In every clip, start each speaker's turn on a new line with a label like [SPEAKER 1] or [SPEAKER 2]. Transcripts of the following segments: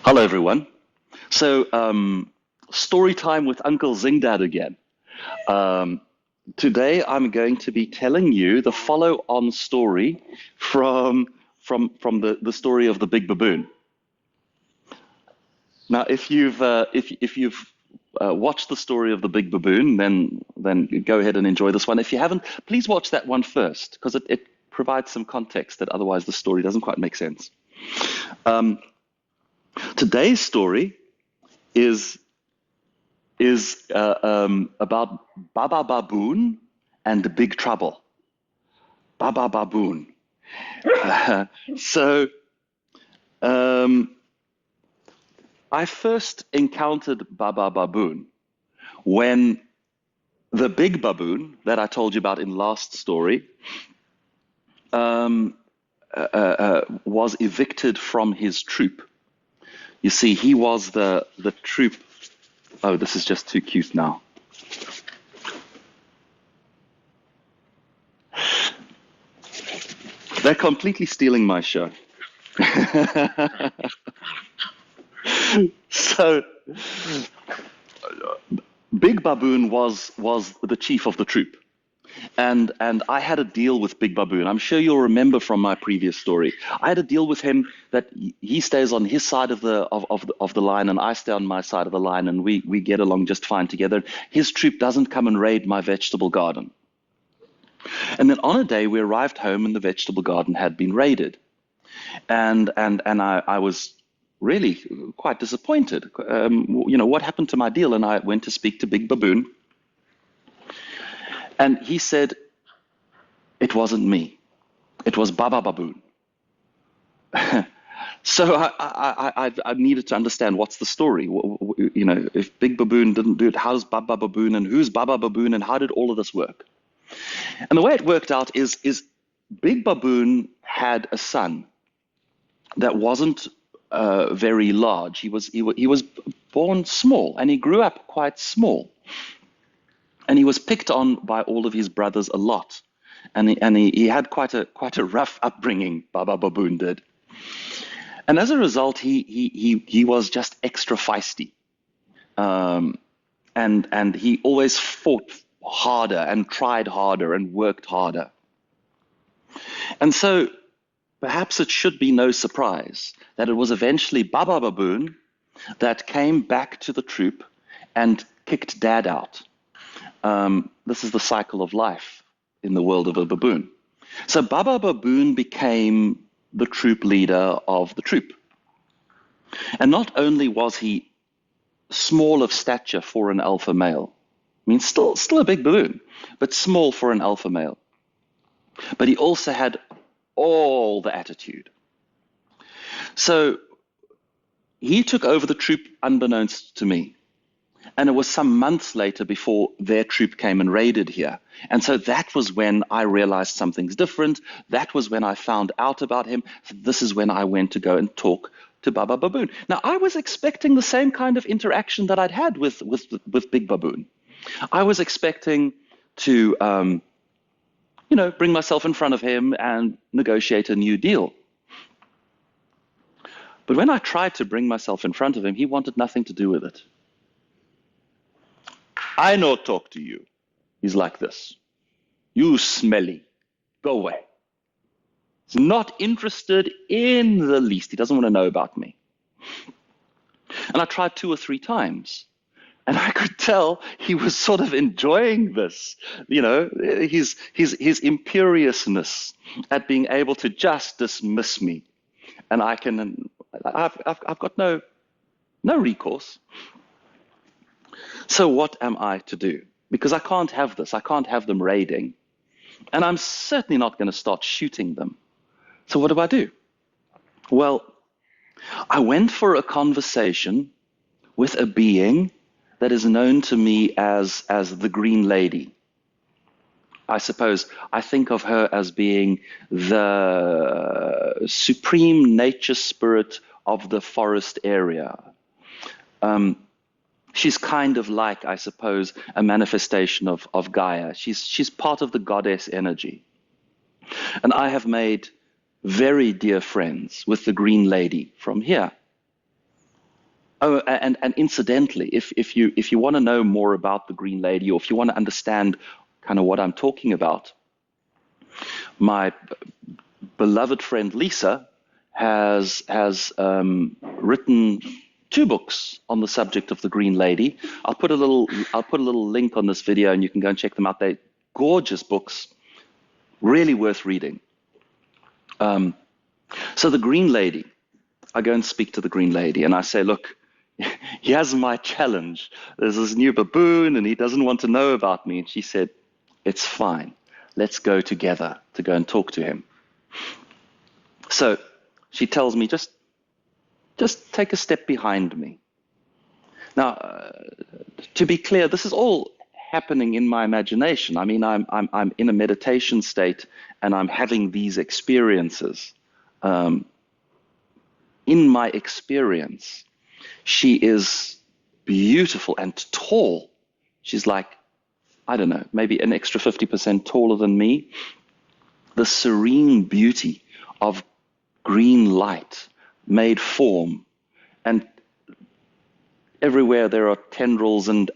[SPEAKER 1] Hello, everyone. So, story time with Uncle Zingdad again. Um, Today, I'm going to be telling you the follow-on story from the story of the Big Baboon. Now, if you've watched the story of the Big Baboon, then go ahead and enjoy this one. If you haven't, please watch that one first because it provides some context that otherwise the story doesn't quite make sense. Um, Today's story is is about Baba Baboon and the Big Trouble. Baba Baboon. So um, I first encountered Baba Baboon when the Big Baboon that I told you about in last story um, was evicted from his troop. You see, he was the troop. Oh, this is just too cute now. They're completely stealing my show. So Big Baboon was the chief of the troop, and I had a deal with Big Baboon. I'm sure you'll remember from my previous story. I had a deal with him that he stays on his side of the line, and I stay on my side of the line, and we get along just fine together. His troop doesn't come and raid my vegetable garden. And then on a day we arrived home and the vegetable garden had been raided. And I was really quite disappointed. What happened to my deal? And I went to speak to Big Baboon, and he said it wasn't me, it was Baba Baboon. So I needed to understand what's the story. If Big Baboon didn't do it, how's Baba Baboon and who's Baba Baboon and how did all of this work? And the way it worked out is Big Baboon had a son that wasn't very large. He was born small, and he grew up quite small, and he was picked on by all of his brothers a lot, and he had quite a rough upbringing. Baba Baboon did, and as a result, he was just extra feisty, and he always fought harder and tried harder and worked harder, and so. Perhaps it should be no surprise that it was eventually Baba Baboon that came back to the troop and kicked Dad out. This is the cycle of life in the world of a baboon. So Baba Baboon became the troop leader of the troop. And not only was he small of stature for an alpha male, I mean, still a big baboon, but small for an alpha male. But he also had all the attitude. So he took over the troop unbeknownst to me. And it was some months later before their troop came and raided here. And so that was when I realized something's different. That was when I found out about him. This is when I went to go and talk to Baba Baboon. Now, I was expecting the same kind of interaction that I'd had with Big Baboon. I was expecting to bring myself in front of him and negotiate a new deal. But when I tried to bring myself in front of him, he wanted nothing to do with it. I no talk to you. He's like this. You smelly. Go away. He's not interested in the least. He doesn't want to know about me. And I tried 2 or 3 times. And I could tell he was sort of enjoying this, his imperiousness at being able to just dismiss me, and I've got no recourse. So what am I to do? Because I can't have this. I can't have them raiding, and I'm certainly not going to start shooting them. So what do I do? Well, I went for a conversation with a being that is known to me as the Green Lady. I suppose I think of her as being the supreme nature spirit of the forest area. She's kind of like, I suppose, a manifestation of Gaia. She's part of the goddess energy. And I have made very dear friends with the Green Lady from here. Oh, and incidentally, if you want to know more about the Green Lady, or if you want to understand kind of what I'm talking about, my beloved friend Lisa has written two books on the subject of the Green Lady. I'll put a little link on this video, and you can go and check them out. They're gorgeous books, really worth reading. So the Green Lady, I go and speak to the Green Lady, and I say, look, here's my challenge. There's this new baboon, and he doesn't want to know about me. And she said, it's fine. Let's go together to go and talk to him. So she tells me, just take a step behind me. Now, to be clear, this is all happening in my imagination. I mean, I'm in a meditation state, and I'm having these experiences. In my experience, she is beautiful and tall. She's like, I don't know, maybe an extra 50% taller than me. The serene beauty of green light made form, and everywhere there are tendrils and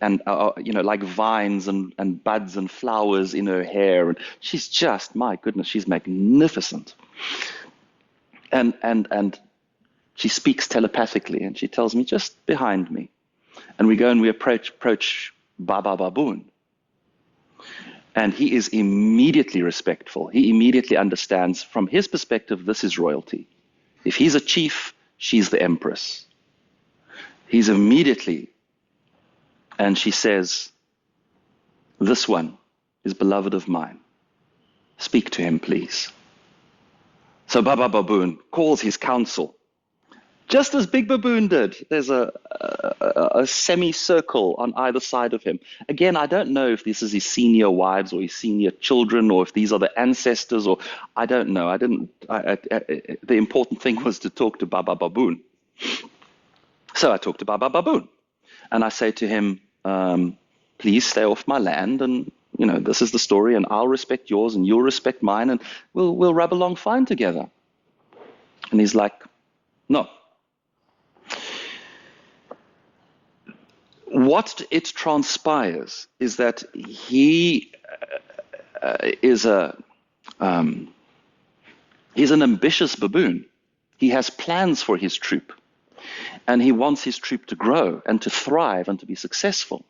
[SPEAKER 1] like vines and buds and flowers in her hair, and she's just, my goodness, she's magnificent. And she speaks telepathically, and she tells me, just behind me. And we go and we approach Baba Baboon. And he is immediately respectful. He immediately understands, from his perspective, this is royalty. If he's a chief, she's the empress. He's immediately, and she says, this one is beloved of mine. Speak to him, please. So Baba Baboon calls his council. Just as Big Baboon did, there's a semicircle on either side of him. Again, I don't know if this is his senior wives or his senior children, or if these are the ancestors, or I don't know. The important thing was to talk to Baba Baboon. So I talk to Baba Baboon, and I say to him, please stay off my land, and this is the story, and I'll respect yours, and you'll respect mine, and we'll rub along fine together. And he's like, no. What it transpires is that he is he's an ambitious baboon. He has plans for his troupe, and he wants his troupe to grow and to thrive and to be successful.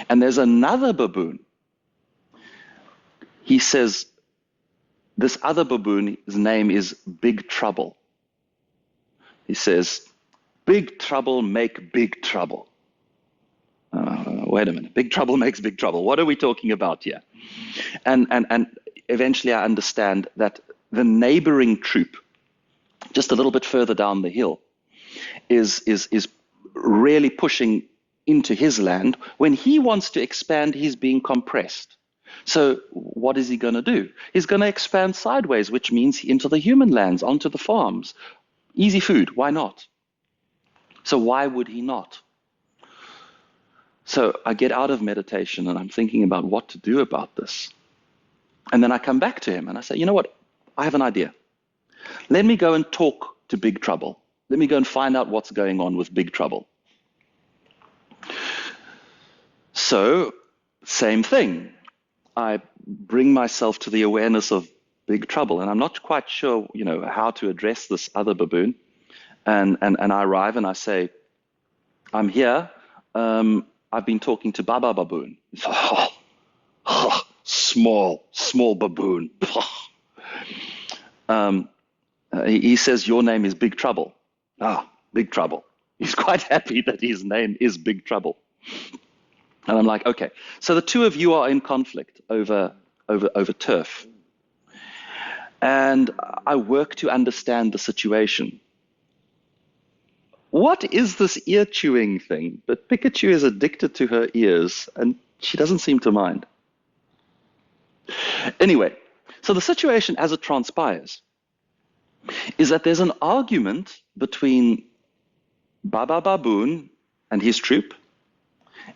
[SPEAKER 1] And there's another baboon. He says this other baboon, his name is Big Trouble. He says, big trouble make big trouble. Wait a minute, big trouble makes big trouble. What are we talking about here? And eventually I understand that the neighboring troop, just a little bit further down the hill, is really pushing into his land. When he wants to expand, he's being compressed. So what is he going to do? He's going to expand sideways, which means into the human lands, onto the farms. Easy food, why not? So why would he not? So I get out of meditation, and I'm thinking about what to do about this. And then I come back to him and I say, you know what? I have an idea. Let me go and talk to Big Trouble. Let me go and find out what's going on with Big Trouble. So, same thing. I bring myself to the awareness of Big Trouble, and I'm not quite sure, how to address this other baboon. And I arrive and I say, I'm here. I've been talking to Baba Baboon. Small baboon. He says, your name is Big Trouble. Big Trouble. He's quite happy that his name is Big Trouble. And I'm like, okay. So the two of you are in conflict over turf. And I work to understand the situation. What is this ear chewing thing? But Pikachu is addicted to her ears, and she doesn't seem to mind. Anyway, so the situation as it transpires is that there's an argument between Baba Baboon and his troop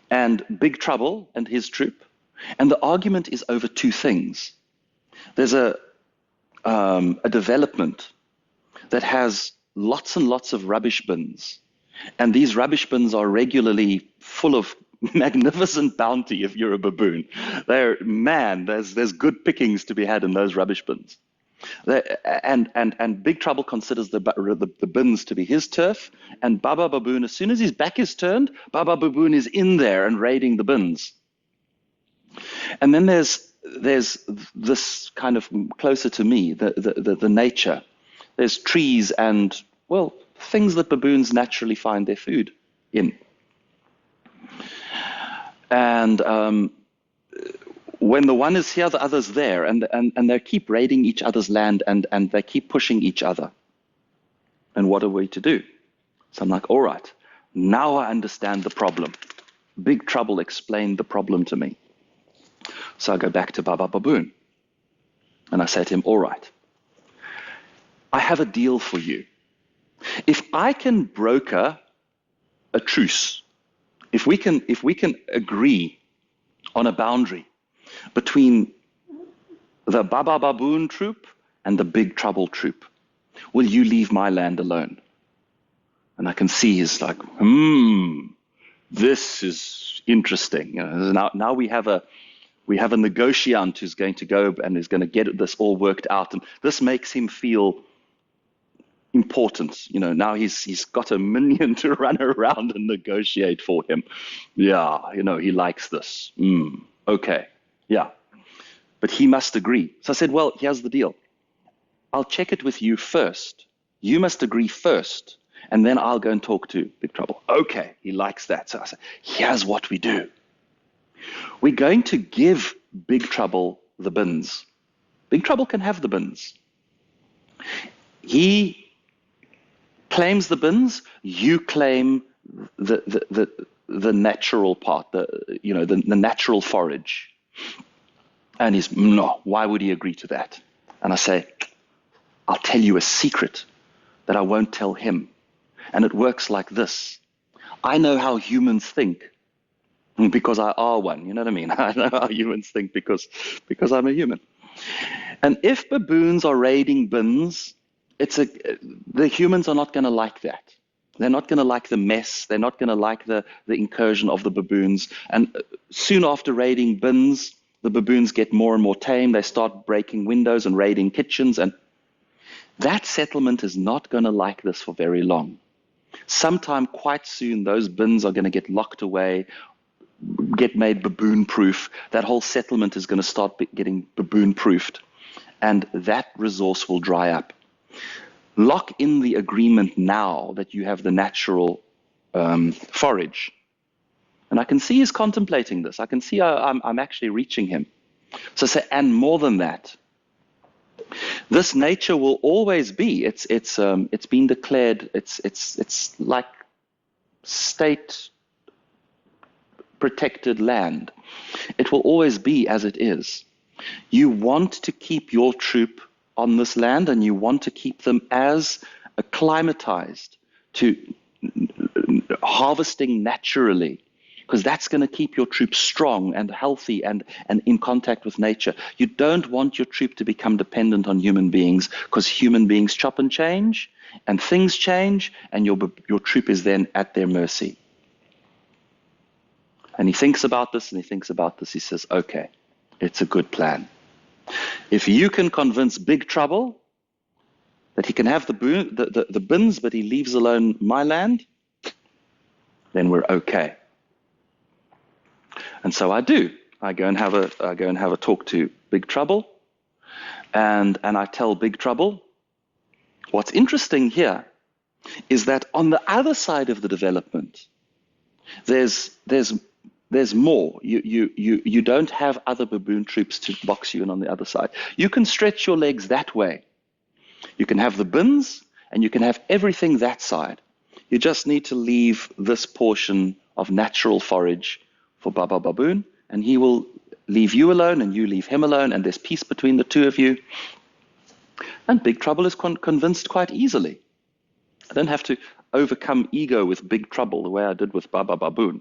[SPEAKER 1] and Big Trouble and his troop. And the argument is over two things. There's a development that has lots and lots of rubbish bins. And these rubbish bins are regularly full of magnificent bounty if you're a baboon. There's good pickings to be had in those rubbish bins. And Big Trouble considers the bins to be his turf. And Baba Baboon, as soon as his back is turned, Baba Baboon is in there and raiding the bins. And then there's this kind of closer to me, the nature. There's trees and, well, things that baboons naturally find their food in. And when the one is here, the other's there, and they keep raiding each other's land, and they keep pushing each other. And what are we to do? So I'm like, all right, now I understand the problem. Big Trouble explained the problem to me. So I go back to Baba Baboon, and I say to him, all right, I have a deal for you. If I can broker a truce, if we can agree on a boundary between the Baba Baboon troupe and the Big Trouble troupe, will you leave my land alone? And I can see he's like, this is interesting. You know, now we have a negotiant who's going to go and is going to get this all worked out, and this makes him feel important. You know, now he's got a minion to run around and negotiate for him. Yeah, you know, he likes this. Okay, yeah. But he must agree. So I said, well, here's the deal. I'll check it with you first. You must agree first, and then I'll go and talk to Big Trouble. Okay, he likes that. So I said, here's what we do. We're going to give Big Trouble the bins. Big Trouble can have the bins. He claims the bins, you claim the natural part, the natural forage. And he's, no, why would he agree to that? And I say, I'll tell you a secret that I won't tell him. And it works like this. I know how humans think because I are one. You know what I mean? I know how humans think because I'm a human. And if baboons are raiding bins, the humans are not going to like that. They're not going to like the mess. They're not going to like the incursion of the baboons. And soon after raiding bins, the baboons get more and more tame. They start breaking windows and raiding kitchens. And that settlement is not going to like this for very long. Sometime quite soon, those bins are going to get locked away, get made baboon-proof. That whole settlement is going to start getting baboon-proofed. And that resource will dry up. Lock in the agreement now that you have the natural forage. And I can see he's contemplating this. I can see I'm actually reaching him. So I say, and more than that, this nature will always be. It's been declared. It's like state protected land. It will always be as it is. You want to keep your troop on this land, and you want to keep them as acclimatized to harvesting naturally, because that's going to keep your troop strong and healthy and in contact with nature. You don't want your troop to become dependent on human beings, because human beings chop and change, and things change, and your troop is then at their mercy. And he thinks about this, and he thinks about this. He says, okay, it's a good plan. If you can convince Big Trouble that he can have the bins, but he leaves alone my land, then we're okay. And so I do. I go and have a talk to Big Trouble, and I tell Big Trouble, what's interesting here is that on the other side of the development, there's more. You don't have other baboon troops to box you in on the other side. You can stretch your legs that way. You can have the bins, and you can have everything that side. You just need to leave this portion of natural forage for Baba Baboon, and he will leave you alone, and you leave him alone, and there's peace between the two of you. And Big Trouble is convinced quite easily. I don't have to overcome ego with Big Trouble the way I did with Baba Baboon.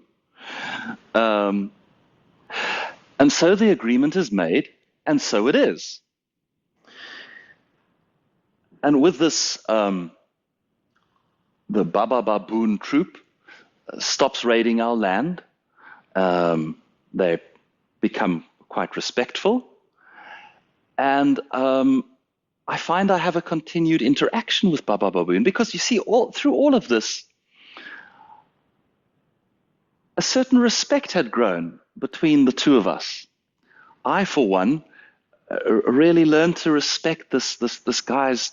[SPEAKER 1] And so the agreement is made, and so it is. And with this the Baba Baboon troupe stops raiding our land. They become quite respectful. And I find I have a continued interaction with Baba Baboon because you see, through all of this, a certain respect had grown between the two of us. I, for one, really learned to respect this guy's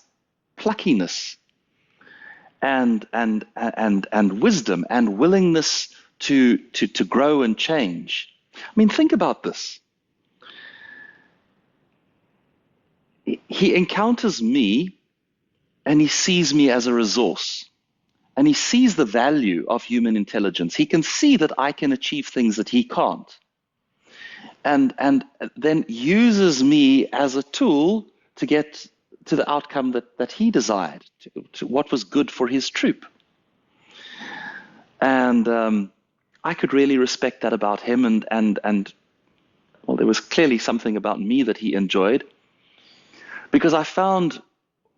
[SPEAKER 1] pluckiness and wisdom and willingness to grow and change. I mean, think about this. He encounters me and he sees me as a resource. And he sees the value of human intelligence. He can see that I can achieve things that he can't. And then uses me as a tool to get to the outcome that he desired, to what was good for his troupe. And I could really respect that about him. And well, there was clearly something about me that he enjoyed. Because I found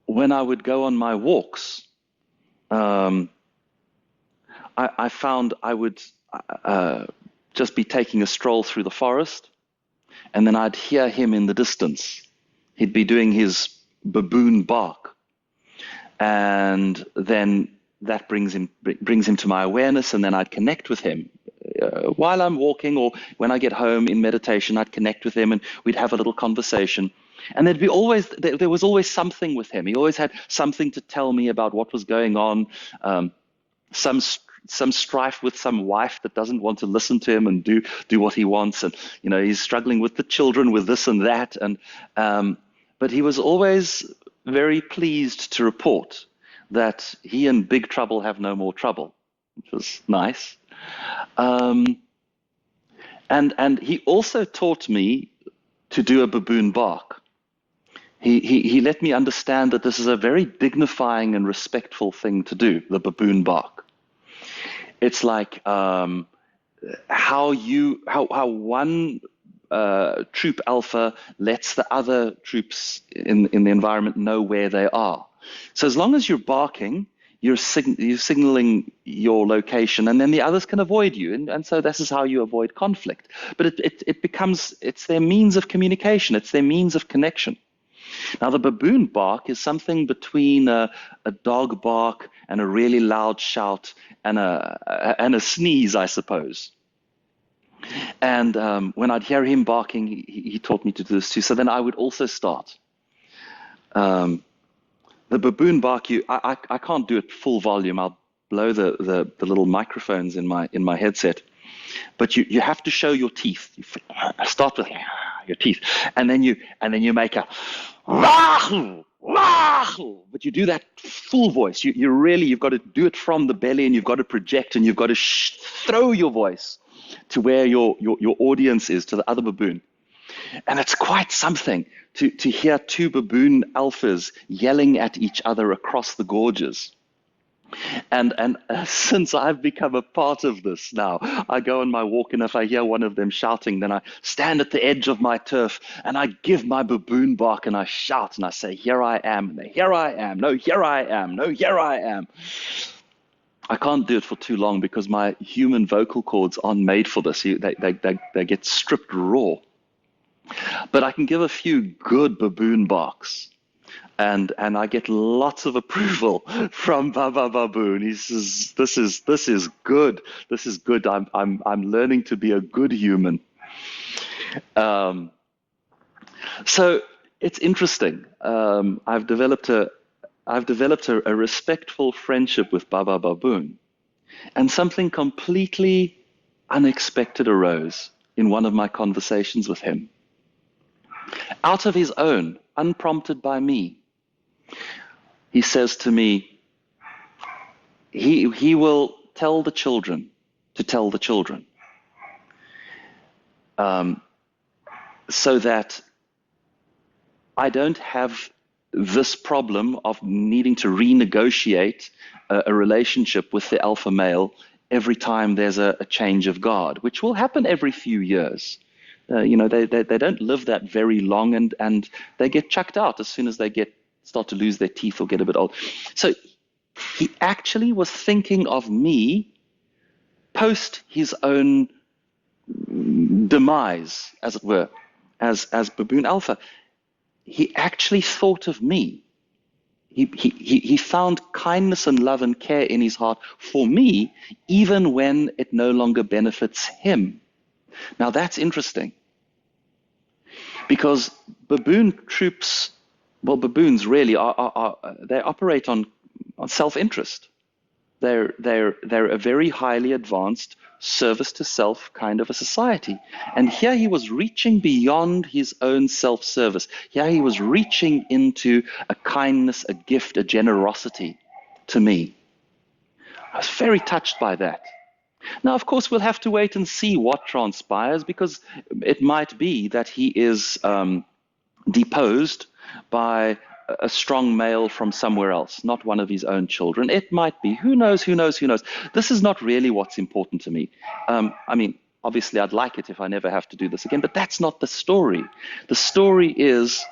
[SPEAKER 1] when I would go on my walks, I found I would just be taking a stroll through the forest, and then I'd hear him in the distance. He'd be doing his baboon bark, and then that brings him to my awareness, and then I'd connect with him while I'm walking, or when I get home in meditation. I'd connect with him, and we'd have a little conversation. And there was always something with him. He always had something to tell me about what was going on. Some strife with some wife that doesn't want to listen to him and do what he wants, and he's struggling with the children, with this and that, and but he was always very pleased to report that he and Big Trouble have no more trouble, which was nice. And he also taught me to do a baboon bark. He let me understand that this is a very dignifying and respectful thing to do, the baboon bark. It's like how one troop alpha lets the other troops in the environment know where they are. So as long as you're barking, you're signaling your location, and then the others can avoid you. And so this is how you avoid conflict. But it's their means of communication. It's their means of connection. Now, the baboon bark is something between a dog bark and a really loud shout and a sneeze, I suppose. And when I'd hear him barking, he taught me to do this too. So then I would also start. The baboon bark, I can't do it full volume. I'll blow the little microphones in my headset. But you have to show your teeth. You start with your teeth, and then you make a wahoo, wahoo. But you do that full voice. You've got to do it from the belly, and you've got to project, and you've got to throw your voice to where your audience is, to the other baboon. And it's quite something to hear two baboon alphas yelling at each other across the gorges. And since I've become a part of this now, I go on my walk, and if I hear one of them shouting, then I stand at the edge of my turf and I give my baboon bark and I shout and I say, "Here I am," and they, "Here I am," "No, here I am," "No, here I am." I can't do it for too long because my human vocal cords aren't made for this. They get stripped raw. But I can give a few good baboon barks. And I get lots of approval from Baba Baboon. He says, "This is good. This is good. I'm learning to be a good human." So it's interesting. I've developed a respectful friendship with Baba Baboon, and something completely unexpected arose in one of my conversations with him. Out of his own, unprompted by me, he says to me, he will tell the children to tell the children, so that I don't have this problem of needing to renegotiate a relationship with the alpha male every time there's a change of guard, which will happen every few years. They don't live that very long, and they get chucked out as soon as they start to lose their teeth or get a bit old. So He actually was thinking of me post his own demise, as it were, as Baboon Alpha. He actually thought of me. He found kindness and love and care in his heart for me, even when it no longer benefits him. Now that's interesting, because baboon troops, well, baboons really they operate on self-interest. They're a very highly advanced service to self kind of a society. And here he was reaching beyond his own self-service. Here he was reaching into a kindness, a gift, a generosity to me. I was very touched by that. Now, of course, we'll have to wait and see what transpires, because it might be that he is deposed by a strong male from somewhere else, not one of his own children. It might be. Who knows? Who knows? Who knows? This is not really what's important to me. I mean, obviously, I'd like it if I never have to do this again, but that's not the story. The story is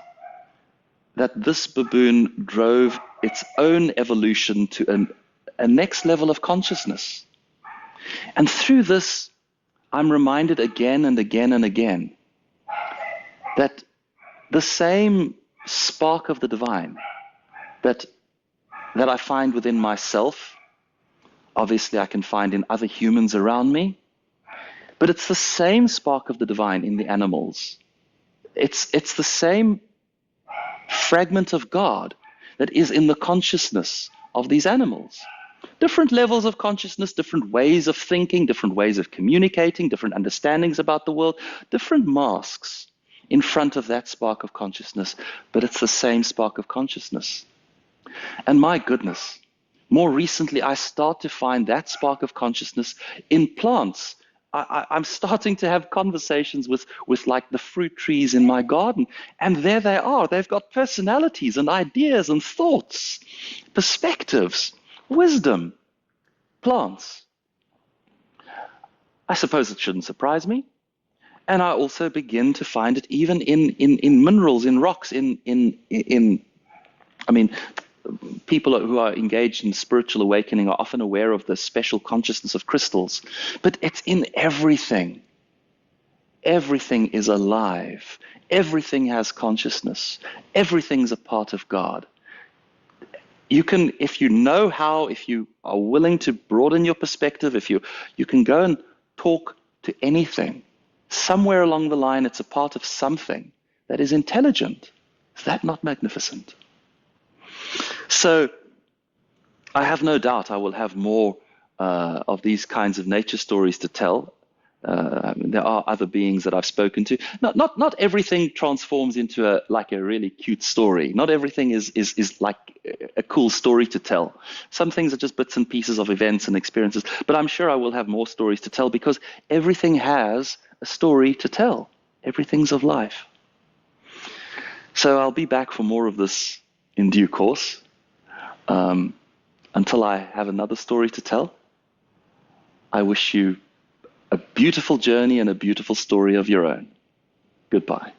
[SPEAKER 1] that this baboon drove its own evolution to a next level of consciousness. And through this, I'm reminded again and again and again that the same spark of the divine that I find within myself, obviously I can find in other humans around me, but it's the same spark of the divine in the animals. It's the same fragment of God that is in the consciousness of these animals. Different levels of consciousness, different ways of thinking, different ways of communicating, different understandings about the world, different masks in front of that spark of consciousness, but it's the same spark of consciousness. And my goodness, more recently, I start to find that spark of consciousness in plants. I'm starting to have conversations with like the fruit trees in my garden, and there they are. They've got personalities and ideas and thoughts, perspectives, wisdom, plants. I suppose it shouldn't surprise me. And I also begin to find it even in minerals, in rocks, I mean, people who are engaged in spiritual awakening are often aware of the special consciousness of crystals, but it's in everything. Everything is alive. Everything has consciousness. Everything's a part of God. You can, if you know how, if you are willing to broaden your perspective, you can go and talk to anything. Somewhere along the line, it's a part of something that is intelligent. Is that not magnificent? So I have no doubt I will have more of these kinds of nature stories to tell. There are other beings that I've spoken to. Not everything transforms into a really cute story. Not everything is like a cool story to tell. Some things are just bits and pieces of events and experiences. But I'm sure I will have more stories to tell, because everything has a story to tell. Everything's of life. So I'll be back for more of this in due course. Until I have another story to tell, I wish you a beautiful journey and a beautiful story of your own. Goodbye.